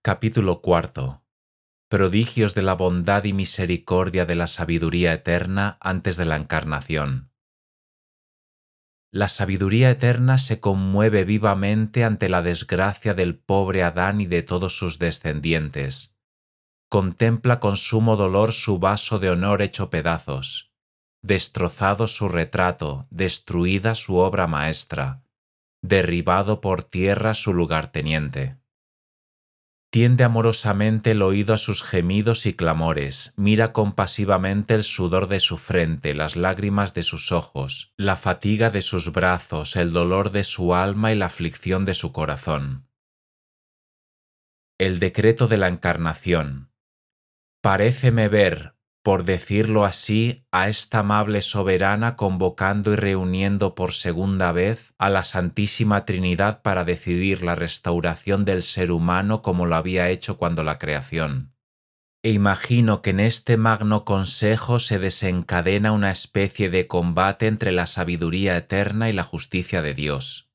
Capítulo cuarto. Prodigios de la bondad y misericordia de la sabiduría eterna antes de la encarnación. La sabiduría eterna se conmueve vivamente ante la desgracia del pobre Adán y de todos sus descendientes. Contempla con sumo dolor su vaso de honor hecho pedazos, destrozado su retrato, destruida su obra maestra, derribado por tierra su lugarteniente. Tiende amorosamente el oído a sus gemidos y clamores, mira compasivamente el sudor de su frente, las lágrimas de sus ojos, la fatiga de sus brazos, el dolor de su alma y la aflicción de su corazón. El decreto de la encarnación. Paréceme ver, por decirlo así, a esta amable soberana convocando y reuniendo por segunda vez a la Santísima Trinidad para decidir la restauración del ser humano como lo había hecho cuando la creación. E imagino que en este magno consejo se desencadena una especie de combate entre la sabiduría eterna y la justicia de Dios.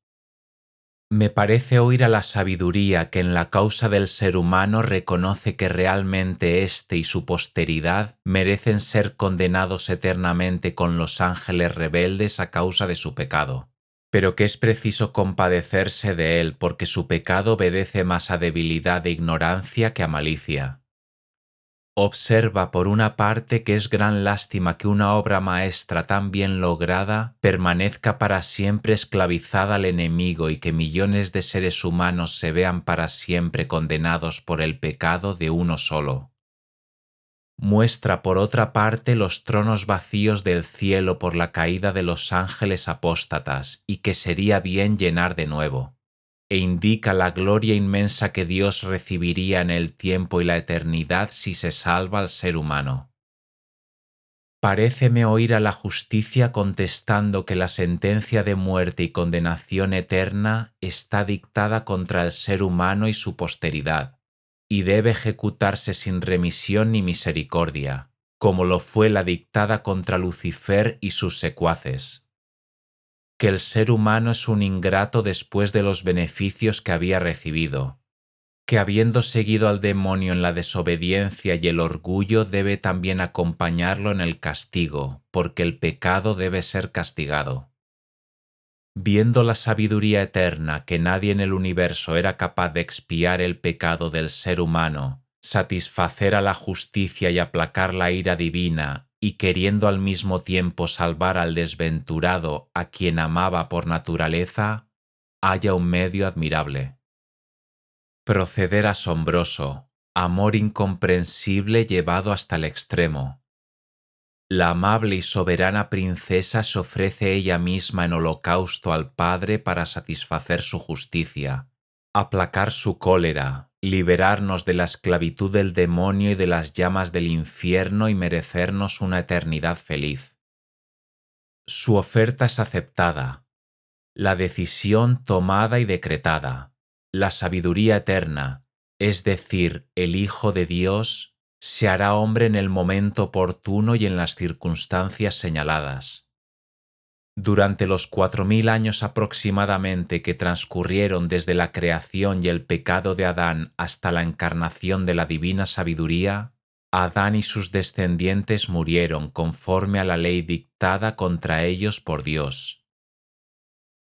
Me parece oír a la sabiduría que en la causa del ser humano reconoce que realmente éste y su posteridad merecen ser condenados eternamente con los ángeles rebeldes a causa de su pecado, pero que es preciso compadecerse de él porque su pecado obedece más a debilidad e ignorancia que a malicia. Observa por una parte que es gran lástima que una obra maestra tan bien lograda permanezca para siempre esclavizada al enemigo y que millones de seres humanos se vean para siempre condenados por el pecado de uno solo. Muestra por otra parte los tronos vacíos del cielo por la caída de los ángeles apóstatas y que sería bien llenar de nuevo, e indica la gloria inmensa que Dios recibiría en el tiempo y la eternidad si se salva al ser humano. Paréceme oír a la justicia contestando que la sentencia de muerte y condenación eterna está dictada contra el ser humano y su posteridad, y debe ejecutarse sin remisión ni misericordia, como lo fue la dictada contra Lucifer y sus secuaces. Que el ser humano es un ingrato después de los beneficios que había recibido, que habiendo seguido al demonio en la desobediencia y el orgullo debe también acompañarlo en el castigo, porque el pecado debe ser castigado. Viendo la sabiduría eterna que nadie en el universo era capaz de expiar el pecado del ser humano, satisfacer a la justicia y aplacar la ira divina, y queriendo al mismo tiempo salvar al desventurado a quien amaba por naturaleza, halla un medio admirable. Proceder asombroso, amor incomprensible llevado hasta el extremo. La amable y soberana princesa se ofrece ella misma en holocausto al Padre para satisfacer su justicia, aplacar su cólera, liberarnos de la esclavitud del demonio y de las llamas del infierno y merecernos una eternidad feliz. Su oferta es aceptada, la decisión tomada y decretada, la sabiduría eterna, es decir, el Hijo de Dios, se hará hombre en el momento oportuno y en las circunstancias señaladas. Durante los 4000 años aproximadamente que transcurrieron desde la creación y el pecado de Adán hasta la encarnación de la divina sabiduría, Adán y sus descendientes murieron conforme a la ley dictada contra ellos por Dios.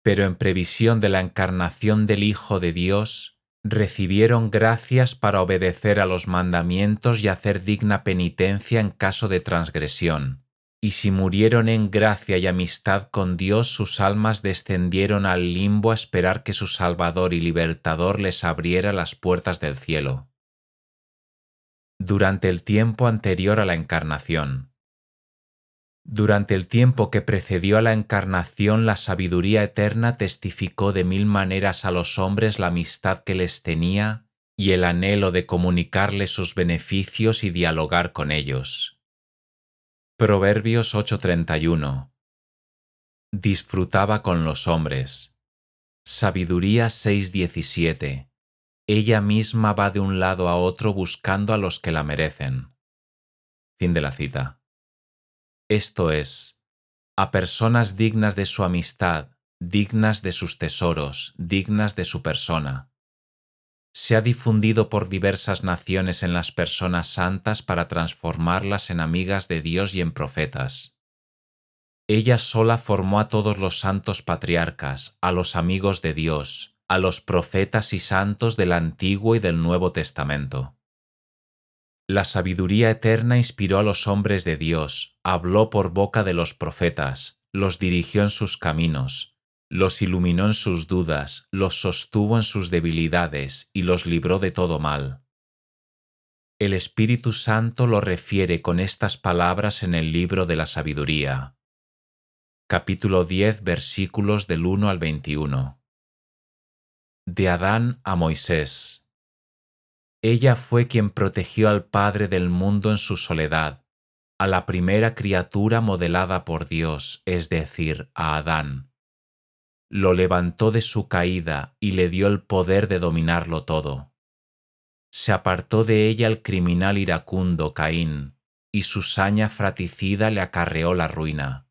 Pero en previsión de la encarnación del Hijo de Dios, recibieron gracias para obedecer a los mandamientos y hacer digna penitencia en caso de transgresión. Y si murieron en gracia y amistad con Dios, sus almas descendieron al limbo a esperar que su Salvador y Libertador les abriera las puertas del cielo. Durante el tiempo anterior a la encarnación. Durante el tiempo que precedió a la encarnación, la sabiduría eterna testificó de 1000 maneras a los hombres la amistad que les tenía y el anhelo de comunicarles sus beneficios y dialogar con ellos. Proverbios 8:31. Disfrutaba con los hombres. Sabiduría 6:17. Ella misma va de un lado a otro buscando a los que la merecen. Fin de la cita. Esto es, a personas dignas de su amistad, dignas de sus tesoros, dignas de su persona. Se ha difundido por diversas naciones en las personas santas para transformarlas en amigas de Dios y en profetas. Ella sola formó a todos los santos patriarcas, a los amigos de Dios, a los profetas y santos del Antiguo y del Nuevo Testamento. La sabiduría eterna inspiró a los hombres de Dios, habló por boca de los profetas, los dirigió en sus caminos, los iluminó en sus dudas, los sostuvo en sus debilidades y los libró de todo mal. El Espíritu Santo lo refiere con estas palabras en el libro de la sabiduría. Capítulo 10, versículos del 1 al 21. De Adán a Moisés. Ella fue quien protegió al Padre del mundo en su soledad, a la primera criatura modelada por Dios, es decir, a Adán. Lo levantó de su caída y le dio el poder de dominarlo todo. Se apartó de ella el criminal iracundo Caín, y su saña fratricida le acarreó la ruina.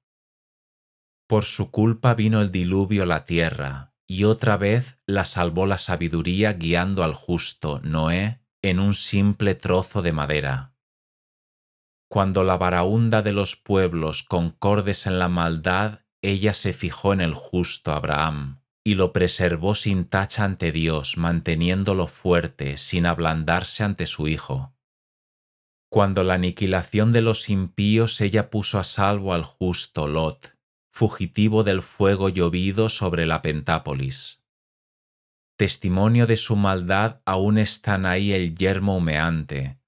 Por su culpa vino el diluvio a la tierra, y otra vez la salvó la sabiduría guiando al justo, Noé, en un simple trozo de madera. Cuando la baraúnda de los pueblos concordes en la maldad, ella se fijó en el justo Abraham, y lo preservó sin tacha ante Dios, manteniéndolo fuerte, sin ablandarse ante su Hijo. Cuando la aniquilación de los impíos, ella puso a salvo al justo Lot, fugitivo del fuego llovido sobre la Pentápolis. Testimonio de su maldad aún están ahí el yermo humeante,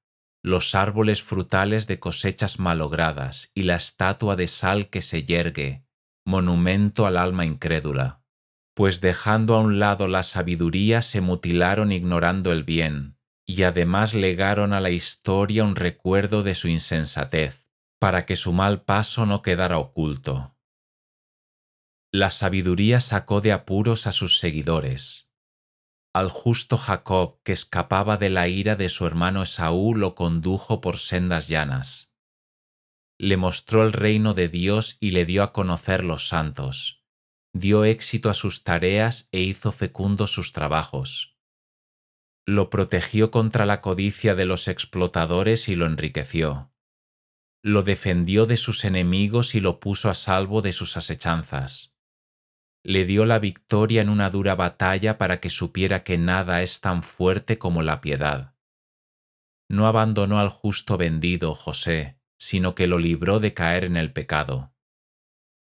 los árboles frutales de cosechas malogradas y la estatua de sal que se yergue, monumento al alma incrédula. Pues dejando a un lado la sabiduría se mutilaron ignorando el bien, y además legaron a la historia un recuerdo de su insensatez, para que su mal paso no quedara oculto. La sabiduría sacó de apuros a sus seguidores. Al justo Jacob, que escapaba de la ira de su hermano Esaú, lo condujo por sendas llanas. Le mostró el reino de Dios y le dio a conocer los santos. Dio éxito a sus tareas e hizo fecundos sus trabajos. Lo protegió contra la codicia de los explotadores y lo enriqueció. Lo defendió de sus enemigos y lo puso a salvo de sus asechanzas. Le dio la victoria en una dura batalla para que supiera que nada es tan fuerte como la piedad. No abandonó al justo vendido, José, sino que lo libró de caer en el pecado.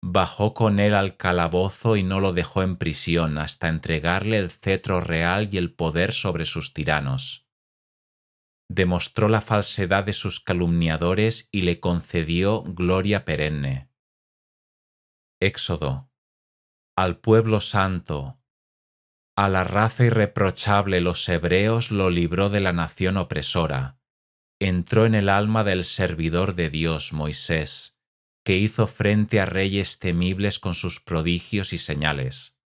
Bajó con él al calabozo y no lo dejó en prisión hasta entregarle el cetro real y el poder sobre sus tiranos. Demostró la falsedad de sus calumniadores y le concedió gloria perenne. Éxodo. Al pueblo santo, a la raza irreprochable los hebreos lo libró de la nación opresora. Entró en el alma del servidor de Dios, Moisés, que hizo frente a reyes temibles con sus prodigios y señales.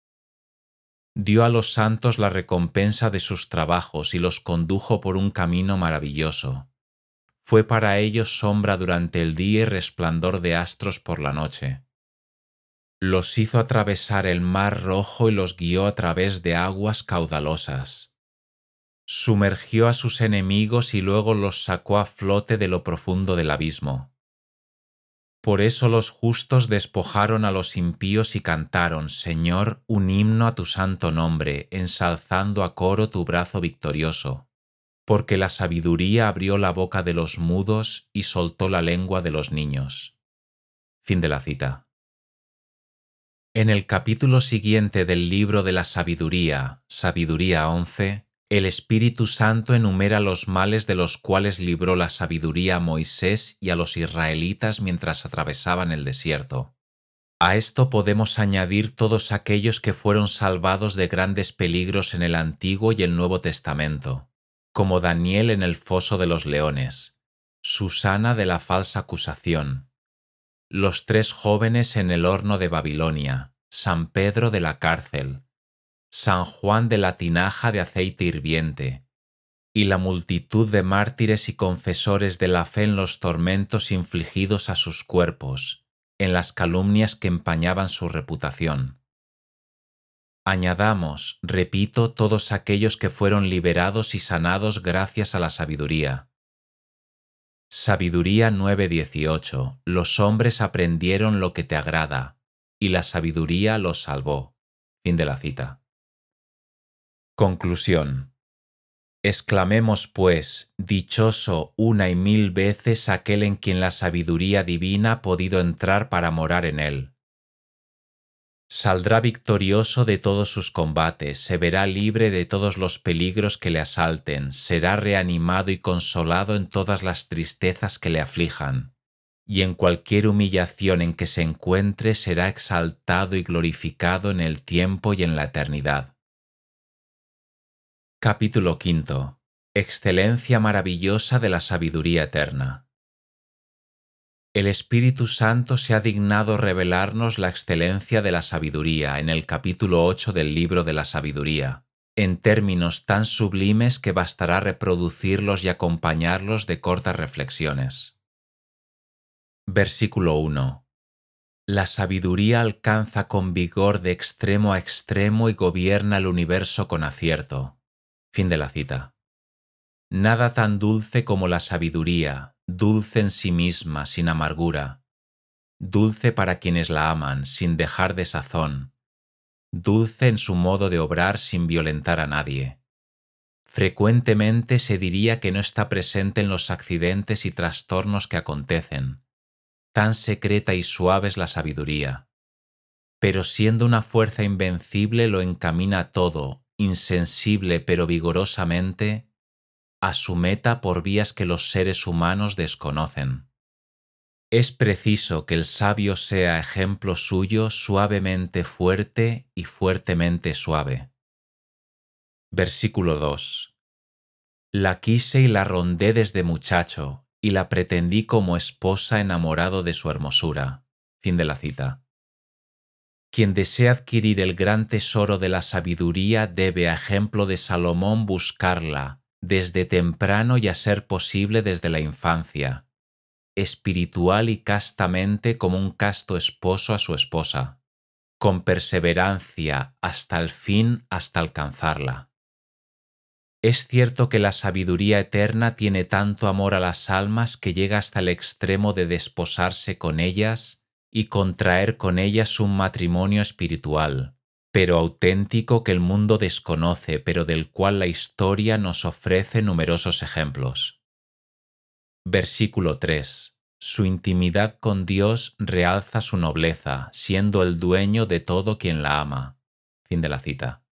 Dio a los santos la recompensa de sus trabajos y los condujo por un camino maravilloso. Fue para ellos sombra durante el día y resplandor de astros por la noche. Los hizo atravesar el mar rojo y los guió a través de aguas caudalosas. Sumergió a sus enemigos y luego los sacó a flote de lo profundo del abismo. Por eso los justos despojaron a los impíos y cantaron, Señor, un himno a tu santo nombre, ensalzando a coro tu brazo victorioso. Porque la sabiduría abrió la boca de los mudos y soltó la lengua de los niños. Fin de la cita. En el capítulo siguiente del libro de la sabiduría, Sabiduría 11, el Espíritu Santo enumera los males de los cuales libró la sabiduría a Moisés y a los israelitas mientras atravesaban el desierto. A esto podemos añadir todos aquellos que fueron salvados de grandes peligros en el Antiguo y el Nuevo Testamento, como Daniel en el foso de los leones, Susana de la falsa acusación, los 3 jóvenes en el horno de Babilonia, San Pedro de la cárcel, San Juan de la tinaja de aceite hirviente, y la multitud de mártires y confesores de la fe en los tormentos infligidos a sus cuerpos, en las calumnias que empañaban su reputación. Añadamos, repito, todos aquellos que fueron liberados y sanados gracias a la sabiduría. Sabiduría 9:18. Los hombres aprendieron lo que te agrada, y la sabiduría los salvó. Fin de la cita. Conclusión. Exclamemos, pues, dichoso una y mil veces aquel en quien la sabiduría divina ha podido entrar para morar en él. Saldrá victorioso de todos sus combates, se verá libre de todos los peligros que le asalten, será reanimado y consolado en todas las tristezas que le aflijan, y en cualquier humillación en que se encuentre será exaltado y glorificado en el tiempo y en la eternidad. Capítulo V. Excelencia maravillosa de la sabiduría eterna. El Espíritu Santo se ha dignado revelarnos la excelencia de la sabiduría en el capítulo 8 del libro de la sabiduría, en términos tan sublimes que bastará reproducirlos y acompañarlos de cortas reflexiones. Versículo 1. La sabiduría alcanza con vigor de extremo a extremo y gobierna el universo con acierto. Fin de la cita. Nada tan dulce como la sabiduría, dulce en sí misma, sin amargura, dulce para quienes la aman, sin dejar de sazón, dulce en su modo de obrar sin violentar a nadie. Frecuentemente se diría que no está presente en los accidentes y trastornos que acontecen. Tan secreta y suave es la sabiduría. Pero siendo una fuerza invencible lo encamina todo, insensible pero vigorosamente, a su meta por vías que los seres humanos desconocen. Es preciso que el sabio sea ejemplo suyo suavemente fuerte y fuertemente suave. Versículo 2. La quise y la rondé desde muchacho, y la pretendí como esposa enamorado de su hermosura. Fin de la cita. Quien desea adquirir el gran tesoro de la sabiduría debe, a ejemplo de Salomón, buscarla desde temprano y a ser posible desde la infancia, espiritual y castamente como un casto esposo a su esposa, con perseverancia hasta el fin, hasta alcanzarla. Es cierto que la sabiduría eterna tiene tanto amor a las almas que llega hasta el extremo de desposarse con ellas y contraer con ellas un matrimonio espiritual, pero auténtico, que el mundo desconoce, pero del cual la historia nos ofrece numerosos ejemplos. Versículo 3. Su intimidad con Dios realza su nobleza, siendo el dueño de todo quien la ama. Fin de la cita.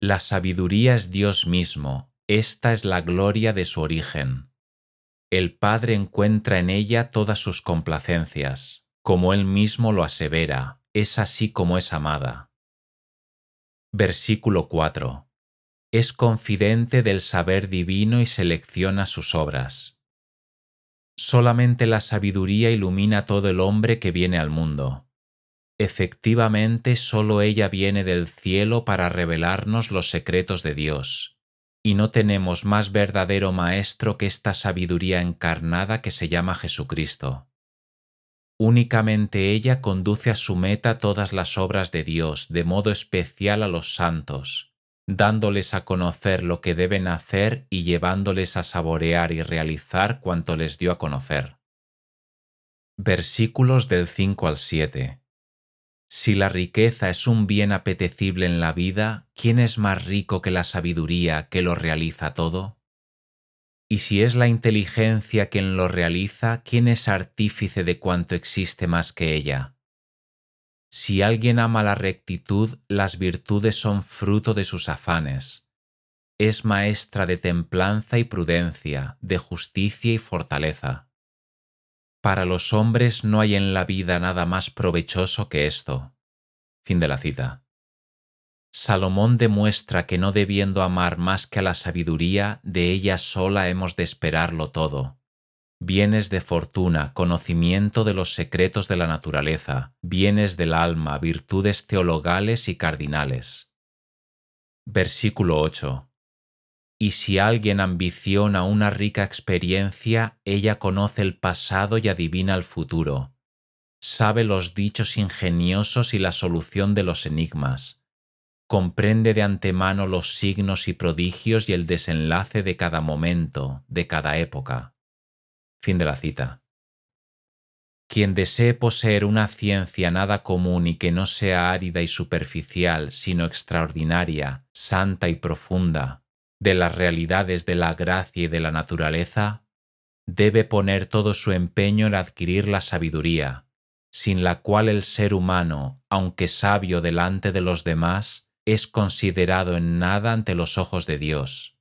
La sabiduría es Dios mismo, esta es la gloria de su origen. El Padre encuentra en ella todas sus complacencias, como Él mismo lo asevera, es así como es amada. Versículo 4. Es confidente del saber divino y selecciona sus obras. Solamente la sabiduría ilumina todo el hombre que viene al mundo. Efectivamente, solo ella viene del cielo para revelarnos los secretos de Dios, y no tenemos más verdadero maestro que esta sabiduría encarnada que se llama Jesucristo. Únicamente ella conduce a su meta todas las obras de Dios, de modo especial a los santos, dándoles a conocer lo que deben hacer y llevándoles a saborear y realizar cuanto les dio a conocer. Versículos del 5 al 7. Si la riqueza es un bien apetecible en la vida, ¿quién es más rico que la sabiduría que lo realiza todo? Y si es la inteligencia quien lo realiza, ¿quién es artífice de cuanto existe más que ella? Si alguien ama la rectitud, las virtudes son fruto de sus afanes. Es maestra de templanza y prudencia, de justicia y fortaleza. Para los hombres no hay en la vida nada más provechoso que esto. Fin de la cita. Salomón demuestra que no debiendo amar más que a la sabiduría, de ella sola hemos de esperarlo todo. Bienes de fortuna, conocimiento de los secretos de la naturaleza, bienes del alma, virtudes teologales y cardinales. Versículo 8. Y si alguien ambiciona una rica experiencia, ella conoce el pasado y adivina el futuro. Sabe los dichos ingeniosos y la solución de los enigmas. comprende de antemano los signos y prodigios y el desenlace de cada momento, de cada época. Fin de la cita. Quien desee poseer una ciencia nada común y que no sea árida y superficial, sino extraordinaria, santa y profunda, de las realidades de la gracia y de la naturaleza, debe poner todo su empeño en adquirir la sabiduría, sin la cual el ser humano, aunque sabio delante de los demás, es considerado en nada ante los ojos de Dios.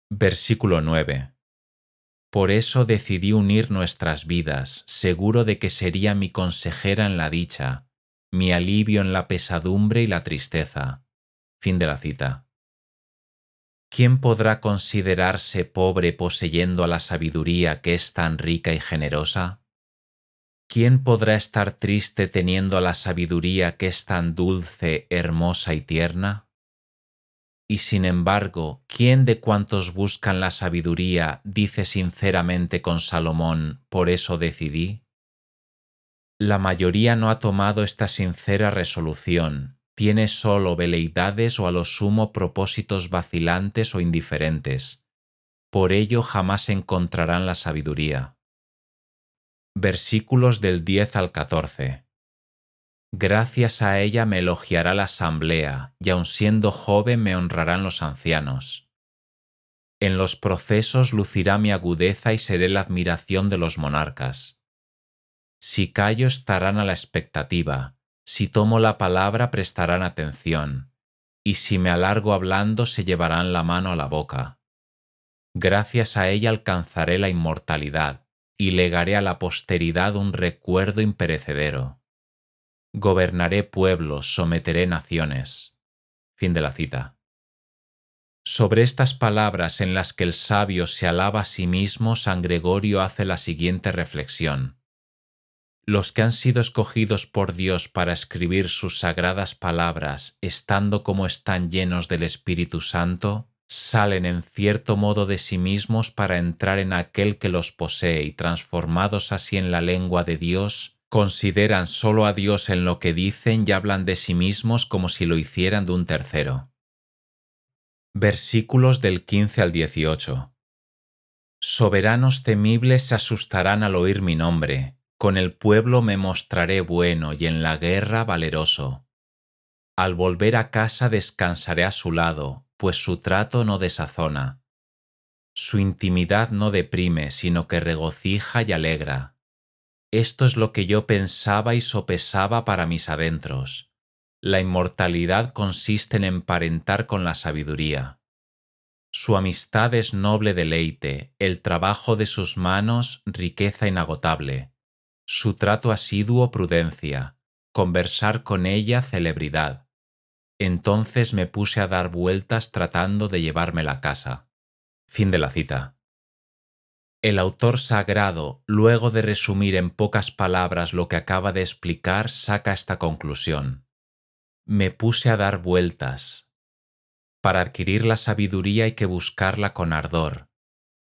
Versículo 9. Por eso decidí unir nuestras vidas, seguro de que sería mi consejera en la dicha, mi alivio en la pesadumbre y la tristeza. Fin de la cita. ¿Quién podrá considerarse pobre poseyendo a la sabiduría que es tan rica y generosa? ¿Quién podrá estar triste teniendo a la sabiduría que es tan dulce, hermosa y tierna? Y sin embargo, ¿quién de cuantos buscan la sabiduría dice sinceramente con Salomón, por eso decidí? La mayoría no ha tomado esta sincera resolución, tiene solo veleidades o a lo sumo propósitos vacilantes o indiferentes. Por ello jamás encontrarán la sabiduría. Versículos del 10 al 14. Gracias a ella me elogiará la asamblea, y aun siendo joven me honrarán los ancianos. En los procesos lucirá mi agudeza y seré la admiración de los monarcas. Si callo estarán a la expectativa, si tomo la palabra prestarán atención, y si me alargo hablando se llevarán la mano a la boca. Gracias a ella alcanzaré la inmortalidad, y legaré a la posteridad un recuerdo imperecedero. Gobernaré pueblos, someteré naciones. Fin de la cita. Sobre estas palabras en las que el sabio se alaba a sí mismo, San Gregorio hace la siguiente reflexión. Los que han sido escogidos por Dios para escribir sus sagradas palabras, estando como están llenos del Espíritu Santo, salen en cierto modo de sí mismos para entrar en aquel que los posee y transformados así en la lengua de Dios, consideran solo a Dios en lo que dicen y hablan de sí mismos como si lo hicieran de un tercero. Versículos del 15 al 18. Soberanos temibles se asustarán al oír mi nombre, con el pueblo me mostraré bueno y en la guerra valeroso. Al volver a casa descansaré a su lado, pues su trato no desazona. Su intimidad no deprime, sino que regocija y alegra. Esto es lo que yo pensaba y sopesaba para mis adentros. La inmortalidad consiste en emparentar con la sabiduría. Su amistad es noble deleite, el trabajo de sus manos riqueza inagotable. Su trato asiduo prudencia, conversar con ella celebridad. Entonces me puse a dar vueltas tratando de llevármela a casa. Fin de la cita. El autor sagrado, luego de resumir en pocas palabras lo que acaba de explicar, saca esta conclusión. Me puse a dar vueltas. Para adquirir la sabiduría hay que buscarla con ardor.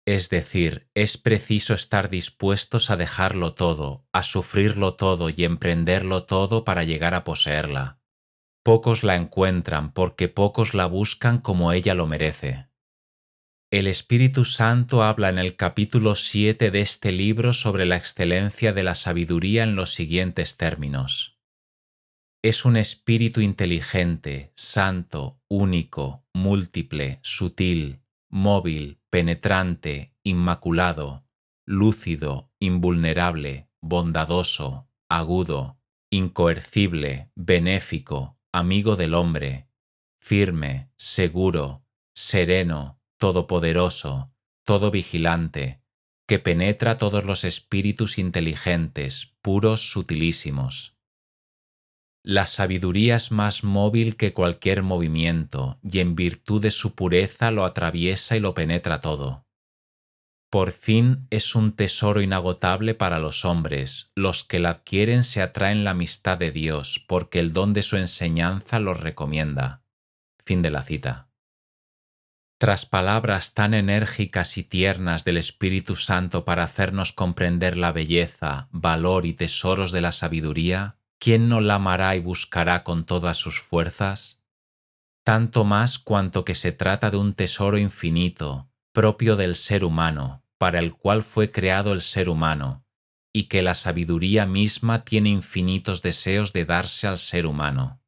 Es decir, es preciso estar dispuestos a dejarlo todo, a sufrirlo todo y emprenderlo todo para llegar a poseerla. Pocos la encuentran porque pocos la buscan como ella lo merece. El Espíritu Santo habla en el capítulo 7 de este libro sobre la excelencia de la sabiduría en los siguientes términos. Es un espíritu inteligente, santo, único, múltiple, sutil, móvil, penetrante, inmaculado, lúcido, invulnerable, bondadoso, agudo, incoercible, benéfico, amigo del hombre, firme, seguro, sereno, todopoderoso, todo vigilante, que penetra todos los espíritus inteligentes, puros, sutilísimos. La sabiduría es más móvil que cualquier movimiento, y en virtud de su pureza lo atraviesa y lo penetra todo. Por fin es un tesoro inagotable para los hombres, los que la adquieren se atraen la amistad de Dios, porque el don de su enseñanza los recomienda. Fin de la cita. Tras palabras tan enérgicas y tiernas del Espíritu Santo para hacernos comprender la belleza, valor y tesoros de la sabiduría, ¿quién no la amará y buscará con todas sus fuerzas? tanto más cuanto que se trata de un tesoro infinito, propio del ser humano, para el cual fue creado el ser humano, y que la sabiduría misma tiene infinitos deseos de darse al ser humano.